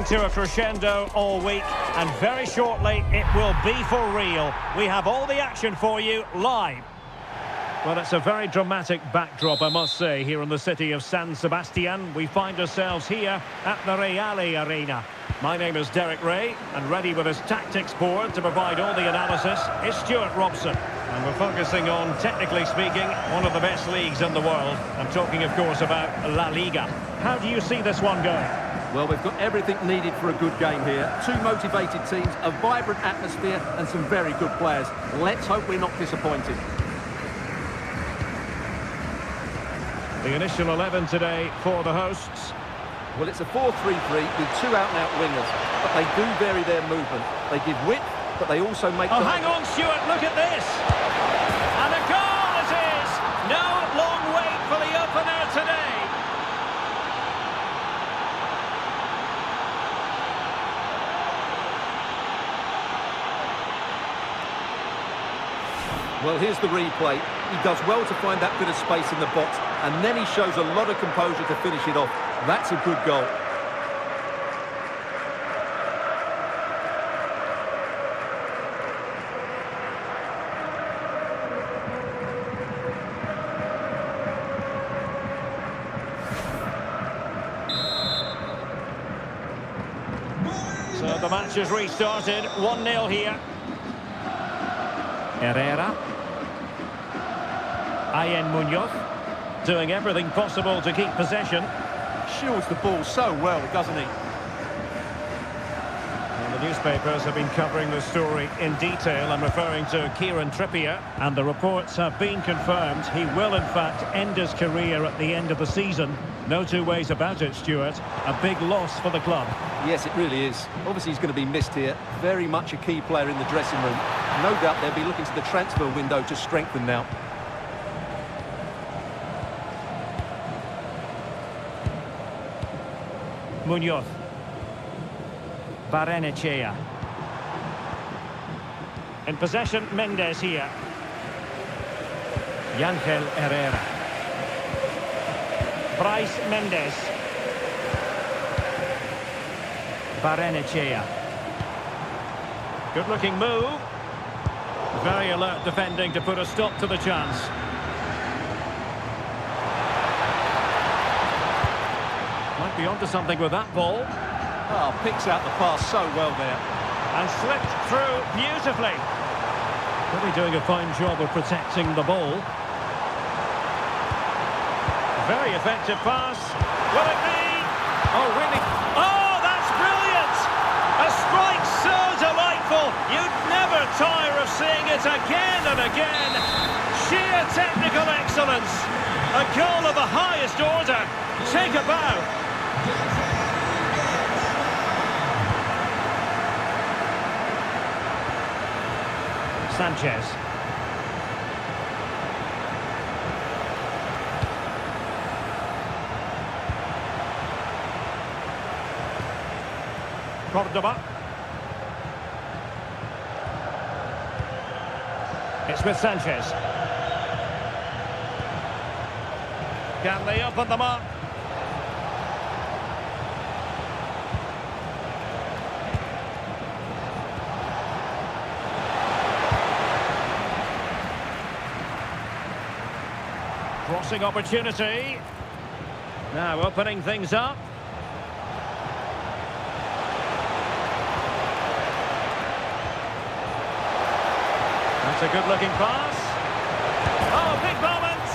building to a crescendo all week, and very shortly it will be for real. We have all the action for you live. Well, it's a very dramatic backdrop, I must say, here in the city of San Sebastian. We find ourselves here at the Reale Arena. My name is Derek Ray, and ready with his tactics board to provide all the analysis is Stuart Robson. And we're focusing on, technically speaking, one of the best leagues in the world. I'm talking, of course, about La Liga. How do you see this one going? Well, we've got everything needed for a good game here. Two motivated teams, a vibrant atmosphere and some very good players. Let's hope we're not disappointed. The initial 11 today for the hosts. Well, it's a 4-3-3 with two out-and-out wingers, but they do vary their movement. They give width, but they also make... Oh, hang on, Stuart, look at this! And a goal it is! No long wait for the opener today. Well, here's the replay. He does well to find that bit of space in the box, and then he shows a lot of composure to finish it off. That's a good goal. So the match has restarted, 1-0 here. Herrera. Munoz doing everything possible to keep possession. Shields the ball so well, doesn't he? Well, the newspapers have been covering the story in detail. I'm referring to Kieran Trippier, and the reports have been confirmed. He will, in fact, end his career at the end of the season. No two ways about it, Stuart. A big loss for the club. Yes, it really is. Obviously, he's going to be missed here. Very much a key player in the dressing room. No doubt they'll be looking to the transfer window to strengthen now. Munoz. Barrenechea. In possession, Mendes here. Ángel Herrera. Bryce Mendes. Barrenechea. Good-looking move. Very alert defending to put a stop to the chance. Might be onto something with that ball. Oh, picks out the pass so well there. And slipped through beautifully. Really doing a fine job of protecting the ball. Very effective pass. Will it be? Oh, really? Oh, that's brilliant! A strike so delightful. You'd never tire of seeing it again and again. Sheer technical excellence. A goal of the highest order. Take a bow. Sanchez. Cordoba. It's with Sanchez. Can they open them up? Crossing opportunity. Now opening things up. That's a good-looking pass. Oh, big moment!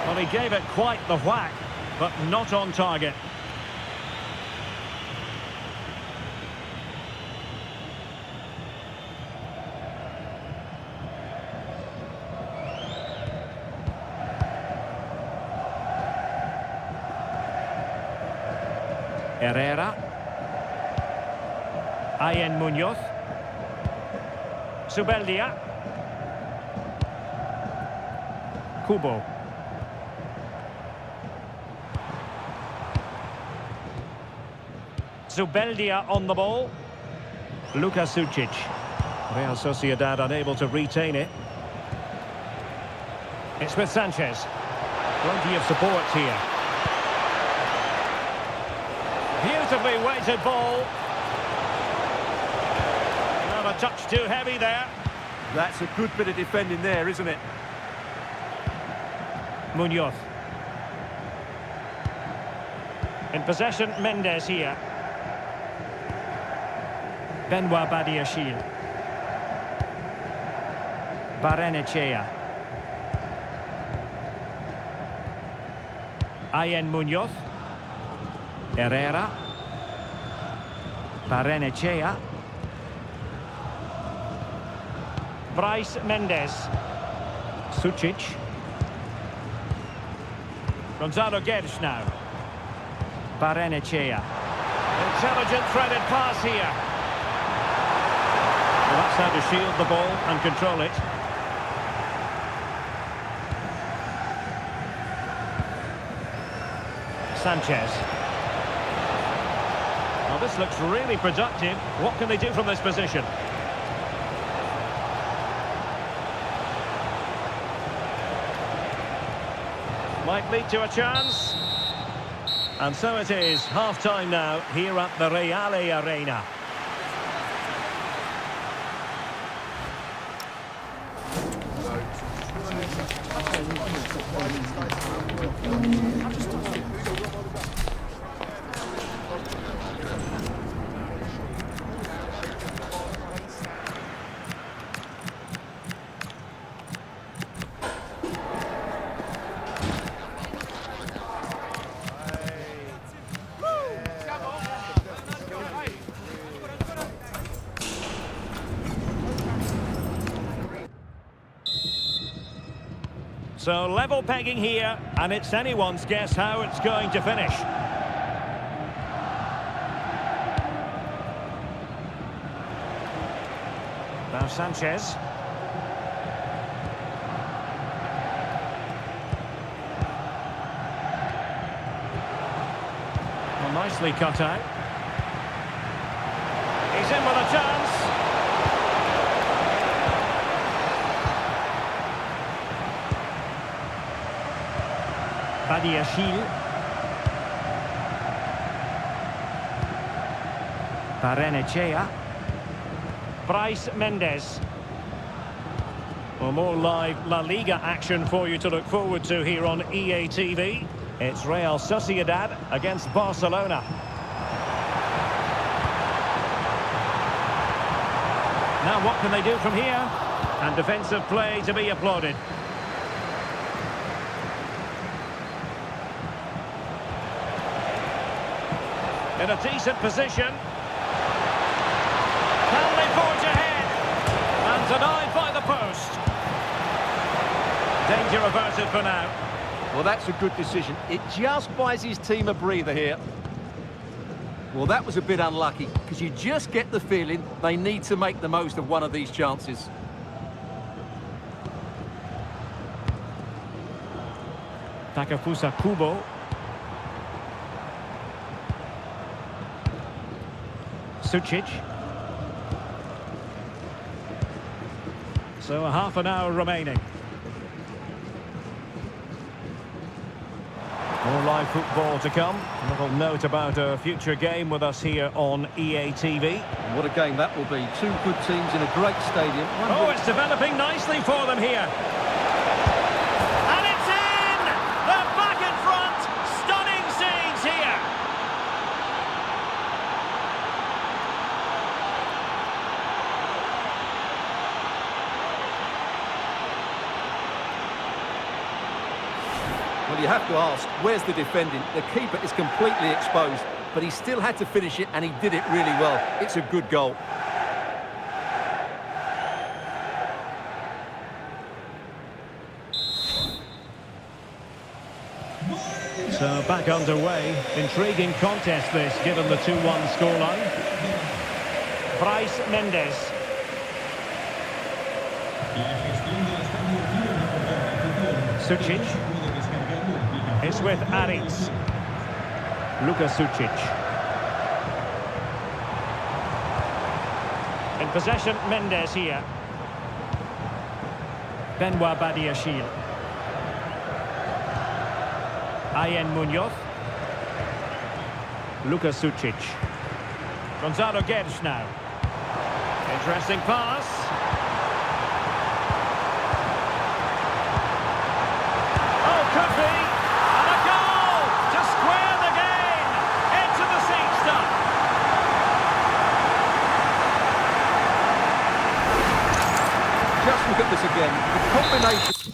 Well, he gave it quite the whack, but not on target. Herrera. Munoz. Zubeldia. Kubo. Zubeldia on the ball. Luka Sucic. Real Sociedad unable to retain it. It's with Sanchez. Plenty of support here. Beautifully weighted ball. a touch too heavy there. That's a good bit of defending there, isn't it? Munoz. In possession, Mendes here. Benoit Badiachil. Barrenechea. Ayen Munoz. Herrera. Barrenechea. Bryce Mendes. Sucic. Gonzalo Guedes now. Barrenechea. Intelligent threaded pass here. Well, that's how to shield the ball and control it. Sanchez. Well, this looks really productive. What can they do from this position? Might lead to a chance. And so it is, half-time now, here at the Reale Arena. So level pegging here, and it's anyone's guess how it's going to finish. Now Sanchez. Well, nicely cut out. He's in with a chance. Badiachil. Barrenechea. Bryce Mendes. Well, more live La Liga action for you to look forward to here on EA TV. It's Real Sociedad against Barcelona. Now what can they do from here? And defensive play to be applauded. In a decent position. Can they forge ahead? And denied by the post. Danger averted for now. Well, that's a good decision. It just buys his team a breather here. Well, that was a bit unlucky, because you just get the feeling they need to make the most of one of these chances. Takefusa Kubo. Sucic. So a half an hour remaining. More live football to come. A little note about a future game with us here on EA TV. What a game that will be. Two good teams in a great stadium. Oh, it's developing nicely for them here. And it's in! They're back in front. Stunning scenes here. Well, you have to ask, where's the defending? The keeper is completely exposed, but he still had to finish it, and he did it really well. It's a good goal. So back underway. Intriguing contest this, given the 2-1 scoreline. Bryce Mendes. Sucic. It's with Aritz. Luka Sucic. In possession, Mendes here. Benoit Badiachil. Ayen Munoz. Luka Sucic. Gonzalo Guedes now. Interesting pass. Oh, could be. And a goal to square the game. Into the seat stuff. Just look at this again. The combination.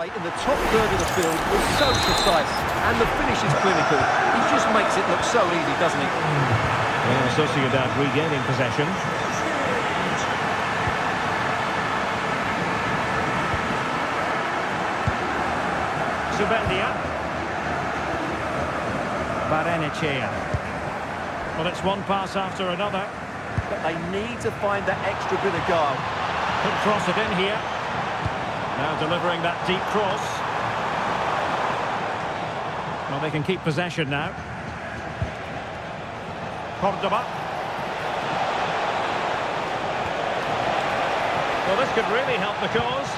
In the top third of the field was so precise, and the finish is clinical. He just makes it look so easy, doesn't he? Well, Sociedad regaining possession. Subendia. Barenechea. Well, it's one pass after another. But they need to find that extra bit of guile. Could cross it in here. Now delivering that deep cross. Well, they can keep possession now. Cordoba. Well, this could really help the cause.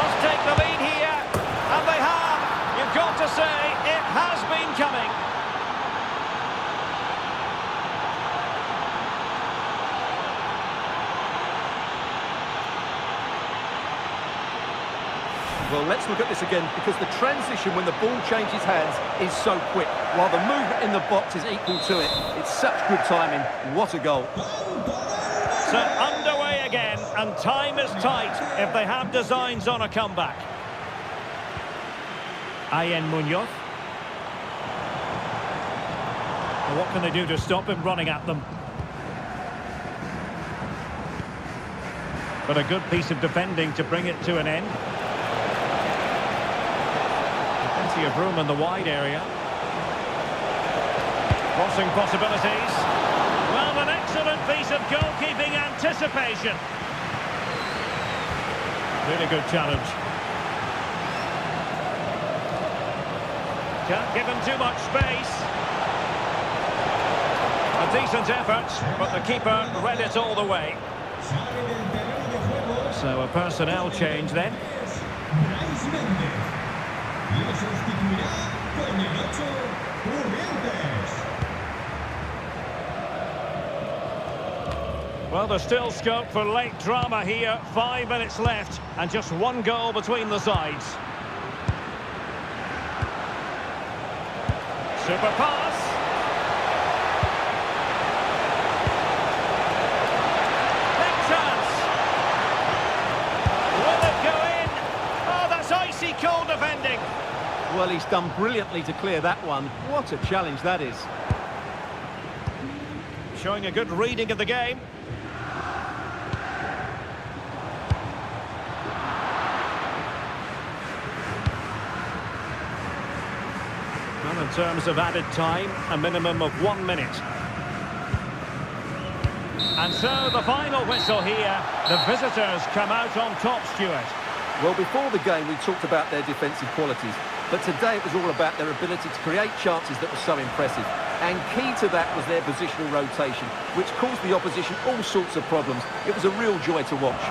Must take the lead here. And they have. You've got to say, it has been coming. Well, let's look at this again, because the transition when the ball changes hands is so quick, while the movement in the box is equal to it. It's such good timing. What a goal. So underway again, and time is tight if they have designs on a comeback. Ayen Munoz. Well, what can they do to stop him running at them? But a good piece of defending to bring it to an end. Plenty of room in the wide area. Crossing possibilities. Well, an excellent piece of goalkeeping anticipation. Really good challenge. Can't give him too much space. A decent effort, but the keeper read it all the way. So a personnel change then. Well, there's still scope for late drama here. 5 minutes left and just one goal between the sides. Super pass. Big chance. Will it go in? Oh, that's icy cold defending. Well, he's done brilliantly to clear that one. What a challenge that is. Showing a good reading of the game. Well, in terms of added time, a minimum of 1 minute. And so the final whistle here. The visitors come out on top, Stuart. Well, before the game, we talked about their defensive qualities. But today it was all about their ability to create chances that were so impressive. And key to that was their positional rotation, which caused the opposition all sorts of problems. It was a real joy to watch.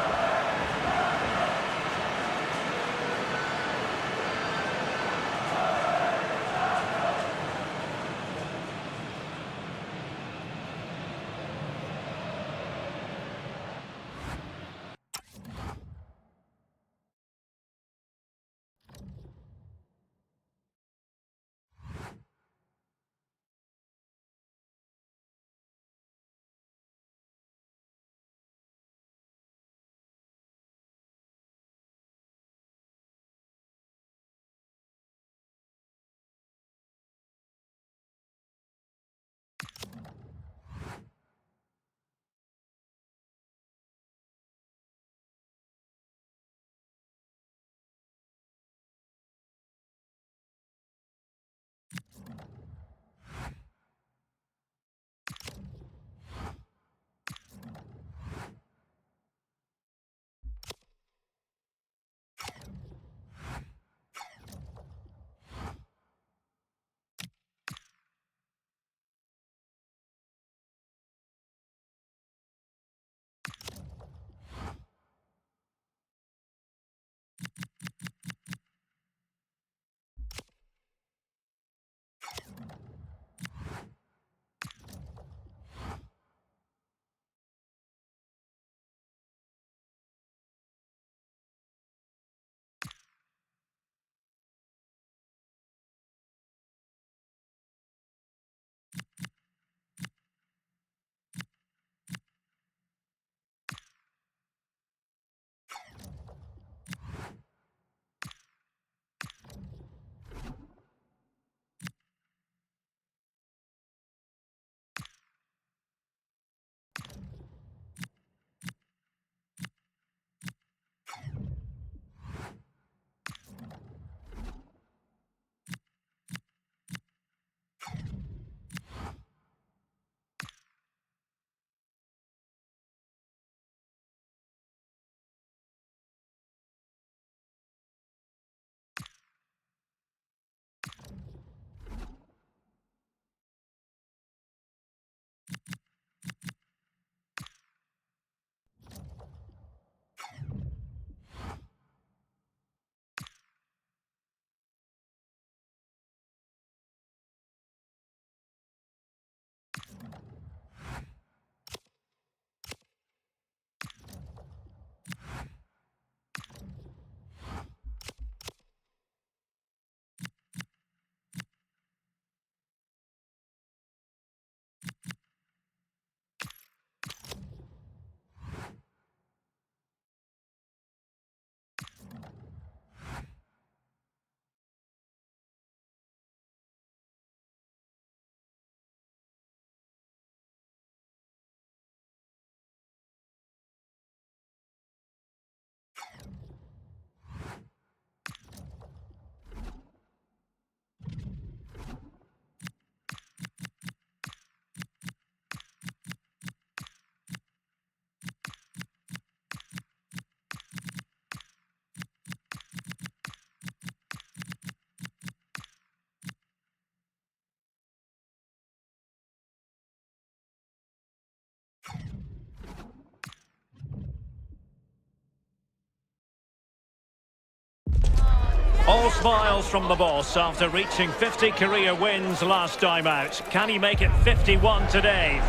All smiles from the boss after reaching 50 career wins last time out. Can he make it 51 today?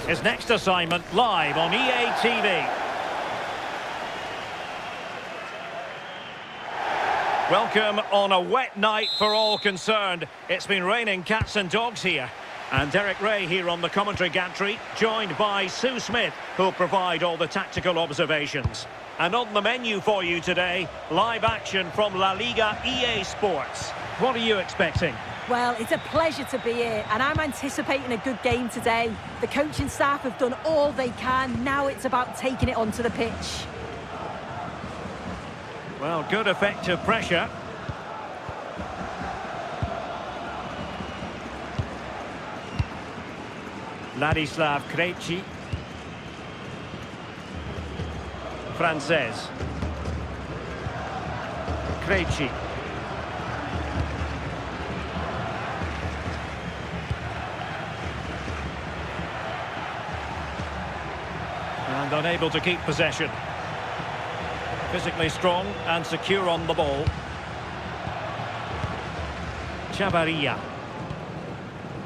His next assignment live on EA TV. Welcome on a wet night for all concerned. It's been raining cats and dogs here. And Derek Ray here on the commentary gantry, joined by Sue Smith, who'll provide all the tactical observations. And on the menu for you today, live action from LaLiga EA Sports. What are you expecting? Well, it's a pleasure to be here, and I'm anticipating a good game today. The coaching staff have done all they can. Now it's about taking it onto the pitch. Well, good effective pressure. Ladislav Krejci. Frances. Krejci. And unable to keep possession. Physically strong and secure on the ball. Chavarria.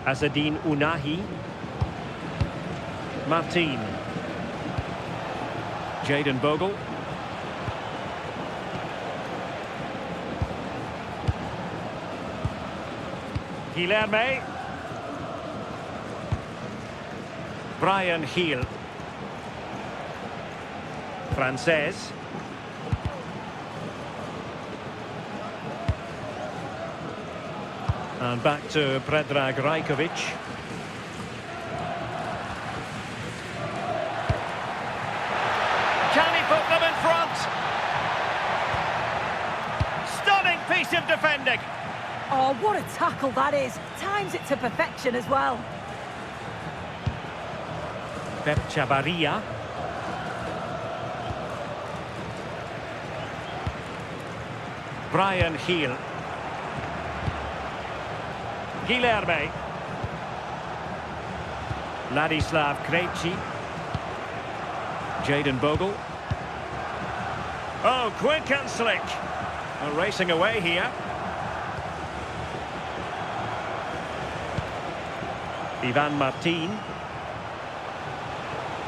Azzedine Ounahi. Martin. Jayden Bogle. Guilherme. Brian Hill. Frances. And back to Predrag Rajkovic. Can he put them in front? Stunning piece of defending. Oh, what a tackle that is. Times it to perfection as well. Pep Chavarria. Brian Hill. Guilherme. Ladislav Krejci. Jayden Bogle. Oh, quick and slick. Racing away here. Ivan Martin.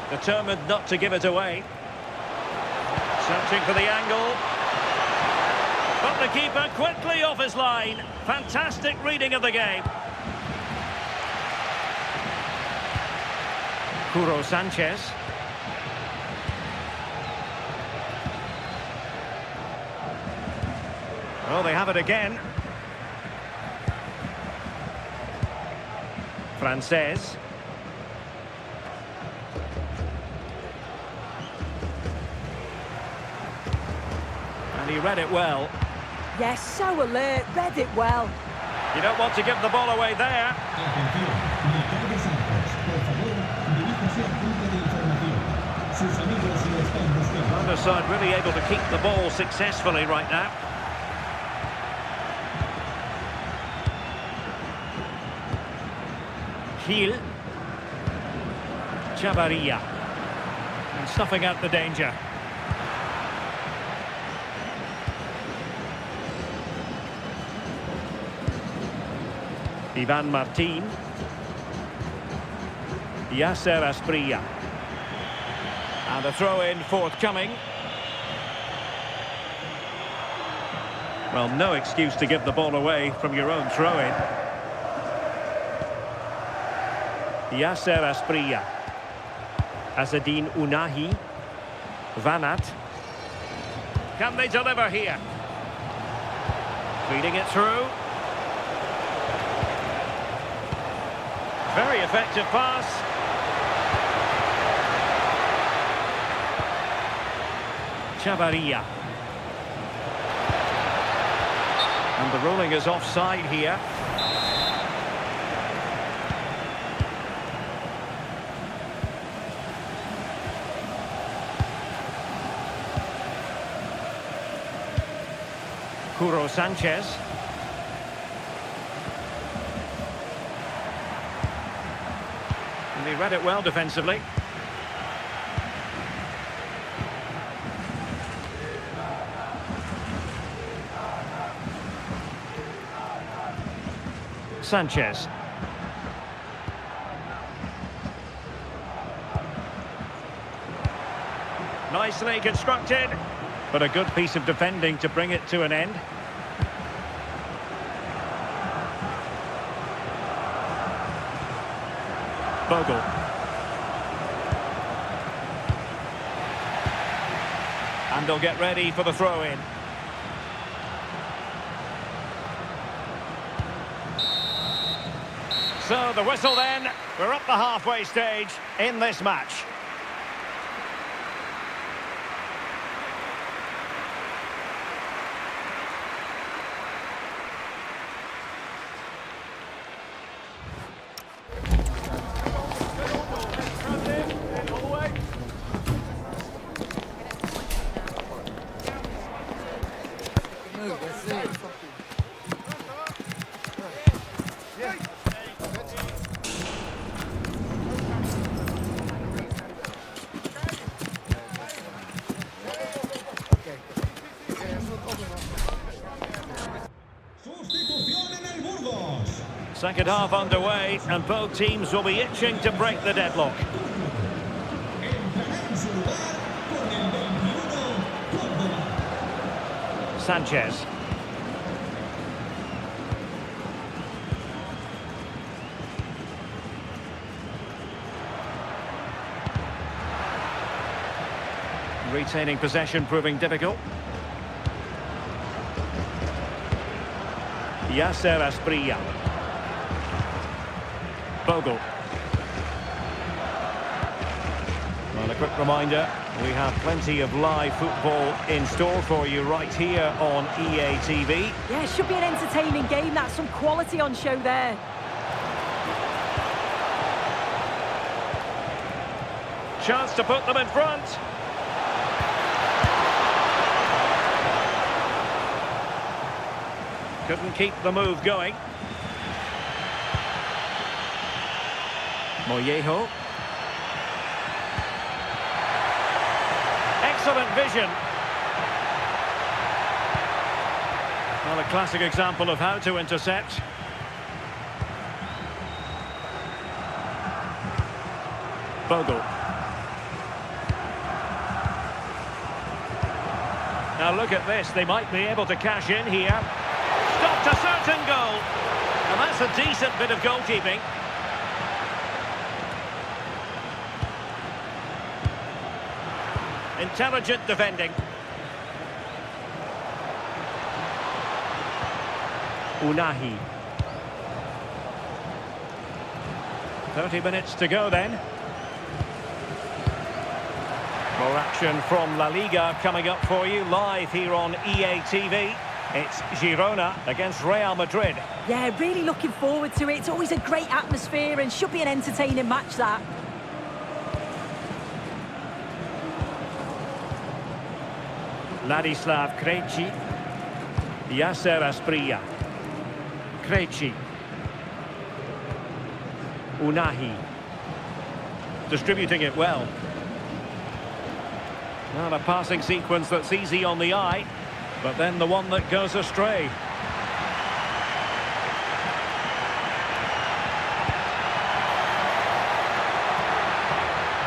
Determined not to give it away. Searching for the angle. But the keeper quickly off his line. Fantastic reading of the game. Curo Sanchez. Oh, they have it again. Frances. And he read it well. Yes, so alert, read it well. You don't want to give the ball away there. Underside really able to keep the ball successfully right now. Hill. Chavarria. And snuffing out the danger. Ivan Martin. Yasser Asprilla. And a throw-in forthcoming. Well, no excuse to give the ball away from your own throw-in. Yasser Asprilla. Azzedine Ounahi. Vanat. Can they deliver here? Feeding it through. Very effective pass. Chavarria. And the ruling is offside here. Curo Sanchez. And he read it well defensively. Sanchez. Nicely constructed, but a good piece of defending to bring it to an end. Bogle. And they'll get ready for the throw-in. So the whistle then. We're up the halfway stage in this match. Second half underway, and both teams will be itching to break the deadlock. Sanchez. Retaining possession proving difficult. Asprilla. Bogle. Well, a quick reminder, we have plenty of live football in store for you right here on EA TV. Yeah, it should be an entertaining game. That's some quality on show there. Chance to put them in front. Couldn't keep the move going. Mollejo. Excellent vision. Well, a classic example of how to intercept. Bogle. Now look at this, they might be able to cash in here. Stopped a certain goal. And that's a decent bit of goalkeeping. Intelligent defending. Unahi. 30 minutes to go then. More action from La Liga coming up for you live here on EA TV. It's Girona against Real Madrid. Yeah, really looking forward to it. It's always a great atmosphere and should be an entertaining match, that. Ladislav Krejci. Asprilla. Krejci. Unahi. Distributing it well. Not a passing sequence that's easy on the eye, but then the one that goes astray.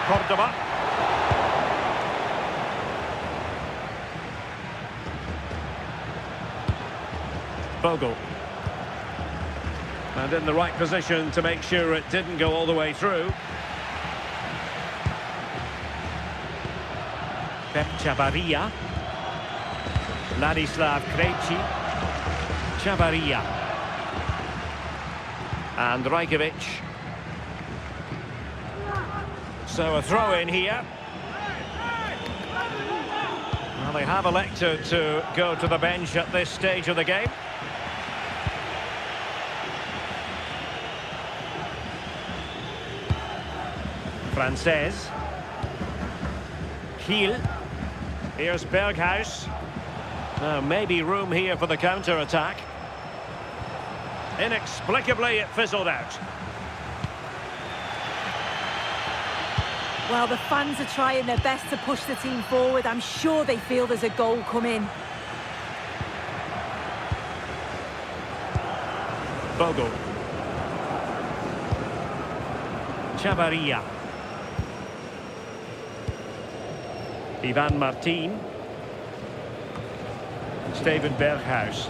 Cordoba. Bogle. And in the right position to make sure it didn't go all the way through. Pep Chavarria. Ladislav Krejci. Chavarria. And Rajkovic. So a throw in here. Well, they have elected to go to the bench at this stage of the game. Frances. Kiel. Here's Berghuis. Maybe room here for the counter-attack. Inexplicably, it fizzled out. Well, the fans are trying their best to push the team forward. I'm sure they feel there's a goal coming. Bogle. Chavarria. Ivan Martin. Steven Berghuis.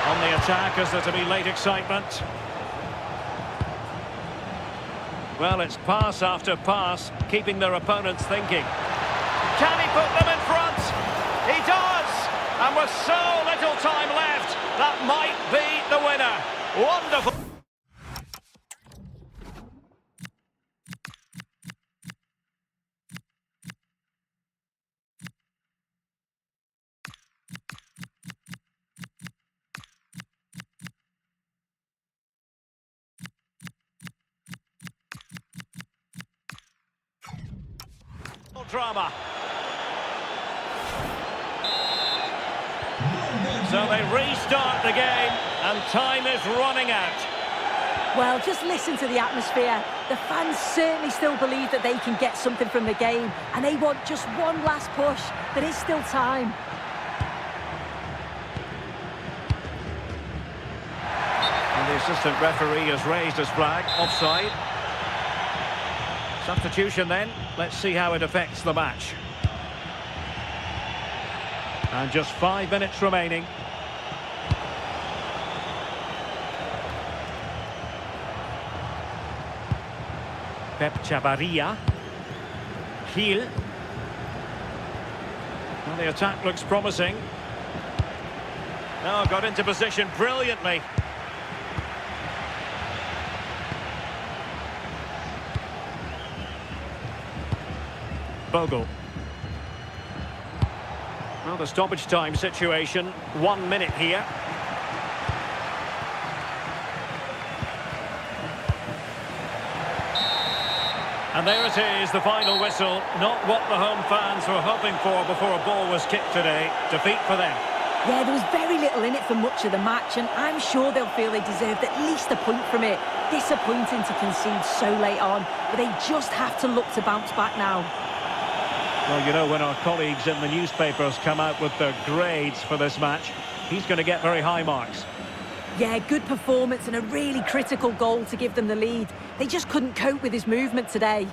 On the attack as there to be late excitement. Well, it's pass after pass, keeping their opponents thinking. Can he put them in front? He does! And with so little time left, that might be the winner. Wonderful. Drama. So they restart the game and time is running out. Well, just listen to the atmosphere. The fans certainly still believe that they can get something from the game and they want just one last push. There is still time. And the assistant referee has raised his flag. Offside. Substitution then. Let's see how it affects the match. And just 5 minutes remaining. Pep Chavarria. Gil. Well, the attack looks promising. Oh, got into position brilliantly. Bogle. Well, the stoppage time situation, 1 minute here. And there it is, the final whistle. Not what the home fans were hoping for before a ball was kicked today. Defeat for them. Yeah, there was very little in it for much of the match, and I'm sure they'll feel they deserved at least a point from it. Disappointing to concede so late on, but they just have to look to bounce back now. Well, you know, when our colleagues in the newspapers come out with their grades for this match, he's going to get very high marks. Yeah, good performance and a really critical goal to give them the lead. They just couldn't cope with his movement today.